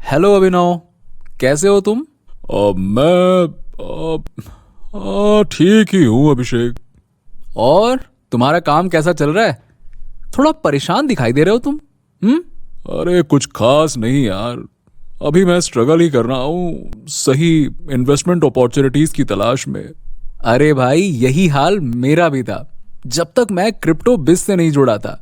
Hello अभिनव, कैसे हो तुम? मैं ठीक ही हूँ अभिषेक। और तुम्हारा काम कैसा चल रहा है? थोड़ा परेशान दिखाई दे रहे हो तुम। हम्म। अरे कुछ खास नहीं यार। अभी मैं स्ट्रगल ही कर रहा हूँ सही इन्वेस्टमेंट अपॉर्चुनिटीज की तलाश में। अरे भाई, यही हाल मेरा भी था जब तक मैं क्रिप्टो बिज से नहीं जुड़ा था।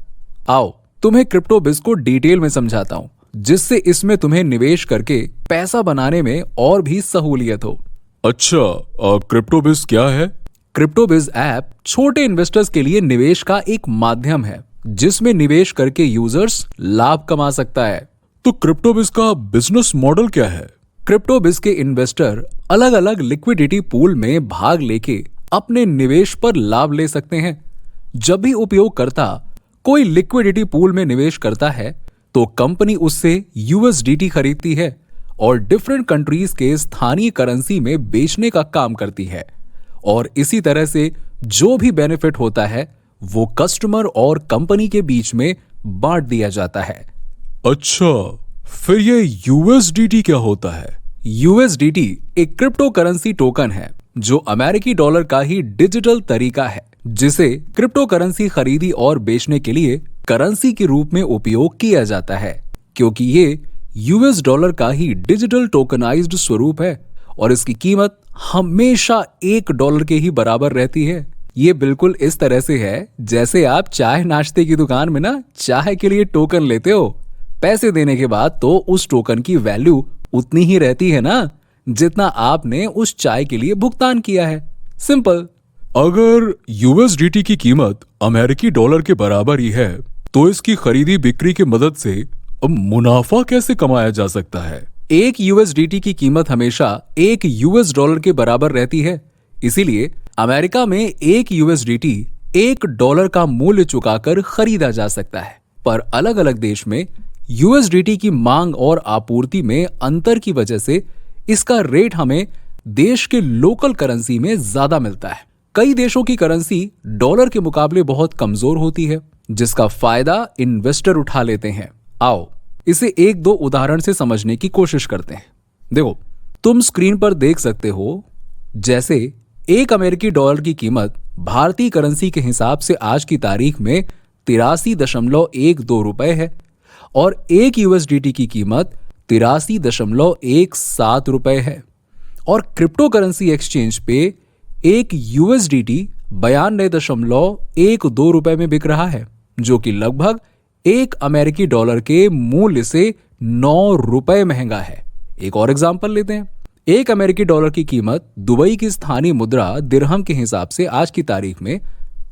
आओ, तुम्हें क्रिप्टो बिज को डिटेल में समझाता हूँ, जिससे इसमें तुम्हें निवेश करके पैसा बनाने में और भी सहूलियत हो। अच्छा, क्रिप्टो बिज क्या है? क्रिप्टो बिज ऐप छोटे इन्वेस्टर्स के लिए निवेश का एक माध्यम है, जिसमें निवेश करके यूजर्स लाभ कमा सकता है। तो क्रिप्टो बिज का बिजनेस मॉडल क्या है? क्रिप्टो बिज के इन्वेस्टर अलग अलग लिक्विडिटी पूल में भाग लेके अपने निवेश पर लाभ ले सकते हैं। जब भी उपयोगकर्ता कोई लिक्विडिटी पूल में निवेश करता है, तो कंपनी उससे यूएसडीटी खरीदती है और डिफरेंट कंट्रीज के स्थानीय करेंसी में बेचने का काम करती है। और इसी तरह से जो भी बेनिफिट होता है, वो कस्टमर और कंपनी के बीच में बांट दिया जाता है। अच्छा, फिर ये यूएसडीटी क्या होता है? यूएसडीटी एक क्रिप्टो करेंसी टोकन है, जो अमेरिकी डॉलर का ही डिजिटल तरीका है, जिसे क्रिप्टो करेंसी खरीदी और बेचने के लिए करेंसी के रूप में उपयोग किया जाता है। क्योंकि ये यूएस डॉलर का ही डिजिटल टोकनाइज्ड स्वरूप है और इसकी कीमत हमेशा $1 के ही बराबर रहती है। ये बिल्कुल इस तरह से है जैसे आप चाय नाश्ते की दुकान में ना चाय के लिए टोकन लेते हो। पैसे देने के बाद तो उस टोकन की वैल्यू उतनी ही रहती है ना, जितना आपने उस चाय के लिए भुगतान किया है। सिंपल। अगर यूएसडीटी की कीमत अमेरिकी डॉलर के बराबर ही है, तो इसकी खरीदी बिक्री की मदद से मुनाफा कैसे कमाया जा सकता है? एक यूएसडीटी की कीमत हमेशा $1 के बराबर रहती है। इसीलिए अमेरिका में एक यूएसडीटी $1 का मूल्य चुकाकर खरीदा जा सकता है। पर अलग अलग देश में यूएसडीटी की मांग और आपूर्ति में अंतर की वजह से इसका रेट हमें देश के लोकल करेंसी में ज्यादा मिलता है। कई देशों की करेंसी डॉलर के मुकाबले बहुत कमजोर होती है, जिसका फायदा इन्वेस्टर उठा लेते हैं। आओ, इसे एक दो उदाहरण से समझने की कोशिश करते हैं। देखो, तुम स्क्रीन पर देख सकते हो, जैसे एक अमेरिकी डॉलर की कीमत भारतीय करेंसी के हिसाब से आज की तारीख में 83.12 रुपए है और एक यूएसडीटी की कीमत 83.17 रुपए है। और क्रिप्टो करेंसी एक्सचेंज पे एक यूएसडीटी 92.12 रुपए में बिक रहा है, जो कि लगभग एक अमेरिकी डॉलर के मूल्य से 9 रुपए महंगा है। एक और एग्जांपल लेते हैं। एक अमेरिकी डॉलर की कीमत दुबई की स्थानीय मुद्रा दिरहम के हिसाब से आज की तारीख में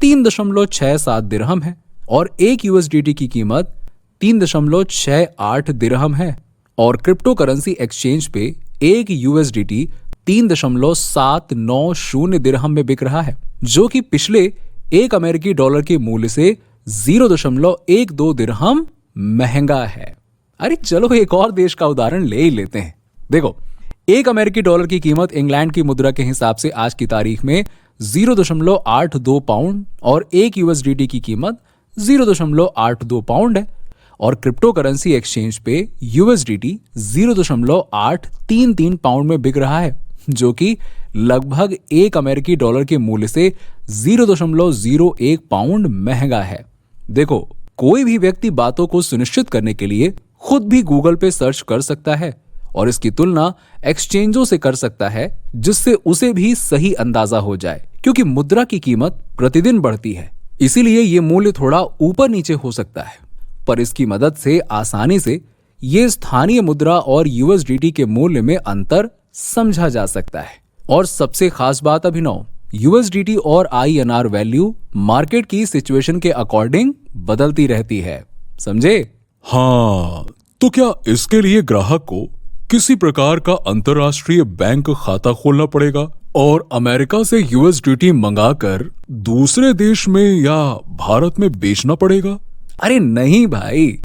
3.68 दिरहम है और एक यूएसडीटी की कीमत 3.68 दिरहम है। और क्रिप्टो करेंसी एक्सचेंज पे एक यूएसडीटी 3.790 दिरहम में बिक रहा है, जो कि पिछले एक अमेरिकी डॉलर के मूल्य से 0.12 दिरहम महंगा है। अरे चलो, एक और देश का उदाहरण ले ही लेते हैं। देखो, एक अमेरिकी डॉलर की कीमत इंग्लैंड की मुद्रा के हिसाब से आज की तारीख में 0.82 पाउंड और एक यूएसडीटी की कीमत 0.82 पाउंड है। और क्रिप्टो करेंसी एक्सचेंज पे यूएसडीटी 0.833 पाउंड में बिक रहा है, जो कि लगभग एक अमेरिकी डॉलर के मूल्य से 0.01 पाउंड महंगा है। देखो, कोई भी व्यक्ति बातों को सुनिश्चित करने के लिए खुद भी गूगल पे सर्च कर सकता है और इसकी तुलना एक्सचेंजों से कर सकता है, जिससे उसे भी सही अंदाजा हो जाए। क्योंकि मुद्रा की कीमत प्रतिदिन बढ़ती है, इसीलिए ये मूल्य थोड़ा ऊपर नीचे हो सकता है, पर इसकी मदद से आसानी से ये स्थानीय मुद्रा और यूएसडीटी के मूल्य में अंतर समझा जा सकता है। और सबसे खास बात अभिनव, यूएसडीटी और आईएनआर वैल्यू मार्केट की सिचुएशन के अकॉर्डिंग बदलती रहती है। समझे? हाँ, तो क्या इसके लिए ग्राहक को किसी प्रकार का अंतर्राष्ट्रीय बैंक खाता खोलना पड़ेगा और अमेरिका से यूएसडीटी मंगाकर दूसरे देश में या भारत में बेचना पड़ेगा? अरे नहीं भाई,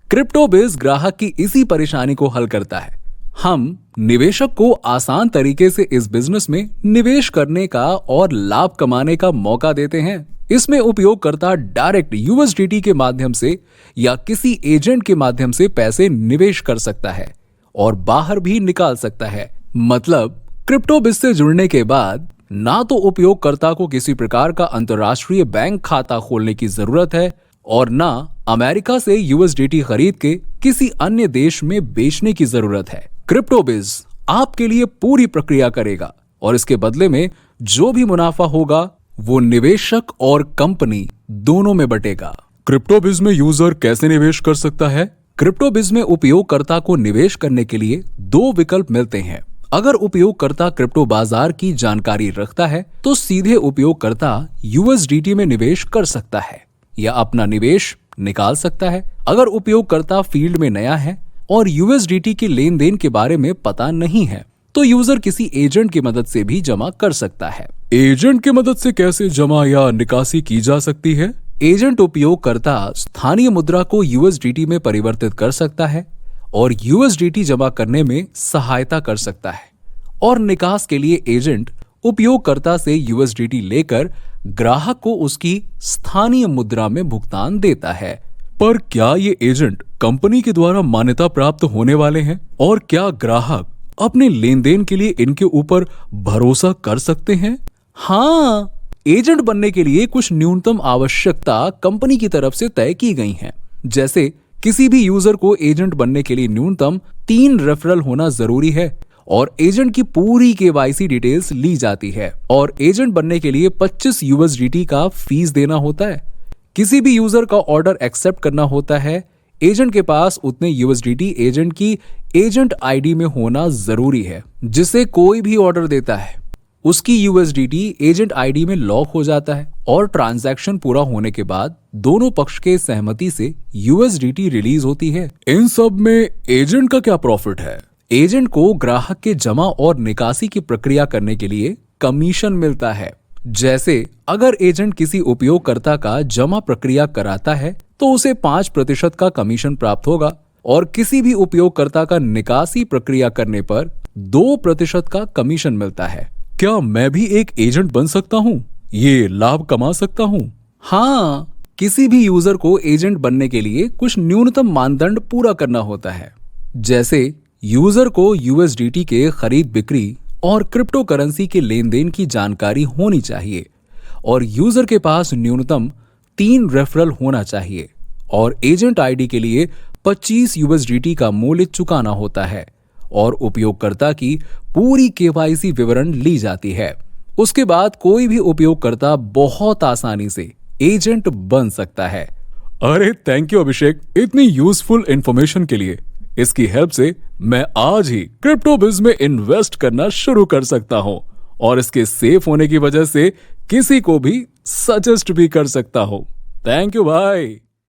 क्रिप्टो बिज ग्राहक की इसी परेशानी को हल करता है। हम निवेशक को आसान तरीके से इस बिजनेस में निवेश करने का और लाभ कमाने का मौका देते हैं। इसमें उपयोगकर्ता डायरेक्ट यूएसडीटी के माध्यम से या किसी एजेंट के माध्यम से पैसे निवेश कर सकता है और बाहर भी निकाल सकता है। मतलब क्रिप्टोबिज से जुड़ने के बाद ना तो उपयोगकर्ता को किसी प्रकार का अंतर्राष्ट्रीय बैंक खाता खोलने की जरूरत है और ना अमेरिका से यूएसडीटी खरीद के किसी अन्य देश में बेचने की जरूरत है। क्रिप्टोबिज आपके लिए पूरी प्रक्रिया करेगा और इसके बदले में जो भी मुनाफा होगा वो निवेशक और कंपनी दोनों में बटेगा। क्रिप्टोबिज में यूजर कैसे निवेश कर सकता है? क्रिप्टोबिज में उपयोगकर्ता को निवेश करने के लिए दो विकल्प मिलते हैं। अगर उपयोगकर्ता क्रिप्टो बाजार की जानकारी रखता है तो सीधे उपयोगकर्ता यूएसडीटी में निवेश कर सकता है या अपना निवेश निकाल सकता है। अगर उपयोगकर्ता फील्ड में नया है और यूएसडीटी के लेन देन के बारे में पता नहीं है तो यूजर किसी एजेंट की मदद से भी जमा कर सकता है। एजेंट की मदद से कैसे जमा या निकासी की जा सकती है? एजेंट उपयोगकर्ता स्थानीय मुद्रा को यूएसडीटी में परिवर्तित कर सकता है और यूएसडीटी जमा करने में सहायता कर सकता है और निकास के लिए एजेंट उपयोगकर्ता से यूएसडीटी लेकर ग्राहक को उसकी स्थानीय मुद्रा में भुगतान देता है। पर क्या ये एजेंट कंपनी के द्वारा मान्यता प्राप्त होने वाले हैं और क्या ग्राहक अपने लेन देन के लिए इनके ऊपर भरोसा कर सकते हैं? हाँ, एजेंट बनने के लिए कुछ न्यूनतम आवश्यकता कंपनी की तरफ से तय की गई हैं। जैसे किसी भी यूजर को एजेंट बनने के लिए न्यूनतम 3 रेफरल होना जरूरी है और एजेंट की पूरी केवाईसी डिटेल्स ली जाती है और एजेंट बनने के लिए 25 यूएसडीटी का फीस देना होता है। किसी भी यूजर का ऑर्डर एक्सेप्ट करना होता है। एजेंट के पास उतने यूएसडीटी एजेंट की एजेंट आईडी में होना जरूरी है। जिसे कोई भी ऑर्डर देता है उसकी यूएसडीटी एजेंट आईडी में लॉक हो जाता है और ट्रांजैक्शन पूरा होने के बाद दोनों पक्ष के सहमति से यूएसडीटी रिलीज होती है। इन सब में एजेंट का क्या प्रॉफिट है? एजेंट को ग्राहक के जमा और निकासी की प्रक्रिया करने के लिए कमीशन मिलता है। जैसे अगर एजेंट किसी उपयोगकर्ता का जमा प्रक्रिया कराता है तो उसे 5% का कमीशन प्राप्त होगा और किसी भी उपयोगकर्ता का निकासी प्रक्रिया करने पर 2% का कमीशन मिलता है। क्या मैं भी एक एजेंट बन सकता हूँ? ये लाभ कमा सकता हूँ? हाँ, किसी भी यूजर को एजेंट बनने के लिए कुछ न्यूनतम मानदंड पूरा करना होता है। जैसे यूजर को यूएसडीटी के खरीद बिक्री और क्रिप्टो करेंसी के लेन देन की जानकारी होनी चाहिए और यूजर के पास न्यूनतम 3 रेफरल होना चाहिए और एजेंट आईडी के लिए 25 यूएसडीटी का मूल्य चुकाना होता है और उपयोगकर्ता की पूरी केवाईसी विवरण ली जाती है। उसके बाद कोई भी उपयोगकर्ता बहुत आसानी से एजेंट बन सकता है। अरे थैंक यू अभिषेक, इतनी यूजफुल इंफॉर्मेशन के लिए। इसकी हेल्प से मैं आज ही क्रिप्टोबिज में इन्वेस्ट करना शुरू कर सकता हूं और इसके सेफ होने की वजह से किसी को भी सजेस्ट भी कर सकता हूं। थैंक यू भाई।